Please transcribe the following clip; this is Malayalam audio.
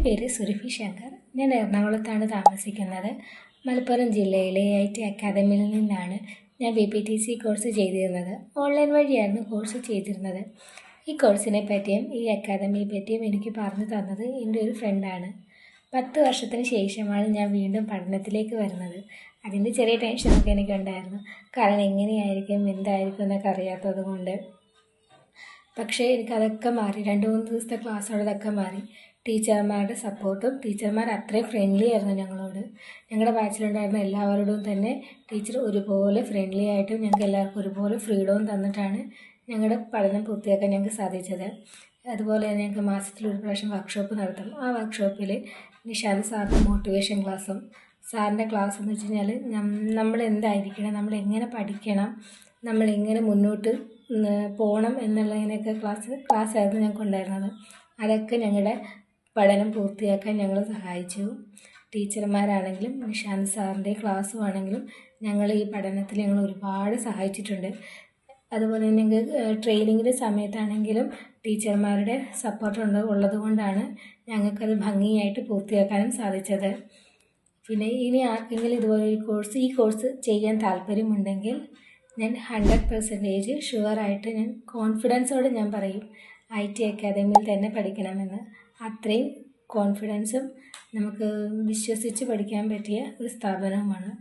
പേര് സുരഭി ശങ്കർ. ഞാൻ എറണാകുളത്താണ് താമസിക്കുന്നത്. മലപ്പുറം ജില്ലയിലെ ഐ.ടി അക്കാദമിയിൽ നിന്നാണ് ഞാൻ PPTC കോഴ്സ് ചെയ്തിരുന്നത്. ഓൺലൈൻ വഴിയായിരുന്നു കോഴ്സ് ചെയ്തിരുന്നത്. ഈ കോഴ്സിനെ പറ്റിയും ഈ അക്കാദമിയെ പറ്റിയും എനിക്ക് പറഞ്ഞു തന്നത് എൻ്റെ ഒരു ഫ്രണ്ടാണ്. 10 വർഷത്തിന് ശേഷമാണ് ഞാൻ വീണ്ടും പഠനത്തിലേക്ക് വരുന്നത്. അതിൻ്റെ ചെറിയ ടെൻഷനൊക്കെ എനിക്കുണ്ടായിരുന്നു. കാരണം എങ്ങനെയായിരിക്കും എന്തായിരിക്കും എന്നൊക്കെ അറിയാത്തത് കൊണ്ട്. പക്ഷേ എനിക്കതൊക്കെ മാറി. 2-3 ദിവസത്തെ ക്ലാസ്സോടൊക്കെ മാറി. ടീച്ചർമാരുടെ സപ്പോർട്ടും, ടീച്ചർമാർ അത്രയും ഫ്രണ്ട്ലി ആയിരുന്നു ഞങ്ങളോട്. ഞങ്ങളുടെ ബാച്ചിലുണ്ടായിരുന്ന എല്ലാവരോടും തന്നെ ടീച്ചർ ഒരുപോലെ ഫ്രണ്ട്ലി ആയിട്ടും ഞങ്ങൾക്ക് എല്ലാവർക്കും ഒരുപോലെ ഫ്രീഡവും തന്നിട്ടാണ് ഞങ്ങളുടെ പഠനം പൂർത്തിയാക്കാൻ ഞങ്ങൾക്ക് സാധിച്ചത്. അതുപോലെ തന്നെ ഞങ്ങൾക്ക് മാസത്തിൽ ഒരു പ്രാവശ്യം വർക്ക്ഷോപ്പ് നടത്തും. ആ വർക്ക്ഷോപ്പിൽ നിഷാന്ത് സാറിൻ്റെ മോട്ടിവേഷൻ ക്ലാസ്സും, സാറിൻ്റെ ക്ലാസ് എന്ന് വെച്ച് കഴിഞ്ഞാൽ നമ്മൾ എന്തായിരിക്കണം, നമ്മൾ എങ്ങനെ പഠിക്കണം, നമ്മൾ എങ്ങനെ മുന്നോട്ട് പോകണം എന്നുള്ളതിനൊക്കെ ക്ലാസ്സായിരുന്നു ഞങ്ങൾക്കുണ്ടായിരുന്നത്. അതൊക്കെ ഞങ്ങളുടെ പഠനം പൂർത്തിയാക്കാൻ ഞങ്ങളെ സഹായിച്ചു. ടീച്ചർമാരാണെങ്കിലും നിഷാന്ത് സാറിൻ്റെ ക്ലാസ്സും ആണെങ്കിലും ഞങ്ങൾ ഈ പഠനത്തിൽ ഞങ്ങൾ ഒരുപാട് സഹായിച്ചിട്ടുണ്ട്. അതുപോലെ തന്നെ ഞങ്ങൾക്ക് ട്രെയിനിങ്ങിൻ്റെ സമയത്താണെങ്കിലും ടീച്ചർമാരുടെ സപ്പോർട്ട് ഉള്ളത് കൊണ്ടാണ് ഞങ്ങൾക്കത് ഭംഗിയായിട്ട് പൂർത്തിയാക്കാനും സാധിച്ചത്. പിന്നെ ഇനി ആർക്കെങ്കിലും ഇതുപോലെ ഈ കോഴ്സ് ചെയ്യാൻ താല്പര്യമുണ്ടെങ്കിൽ ഞാൻ 100% ഷുവറായിട്ട് ഞാൻ കോൺഫിഡൻസോടെ ഞാൻ പറയും IT അക്കാദമിയിൽ തന്നെ പഠിക്കണമെന്ന്. അത്രയും കോൺഫിഡൻസും നമുക്ക് വിശ്വസിച്ച് പഠിക്കാൻ പറ്റിയ ഒരു സ്ഥാപനവുമാണ്.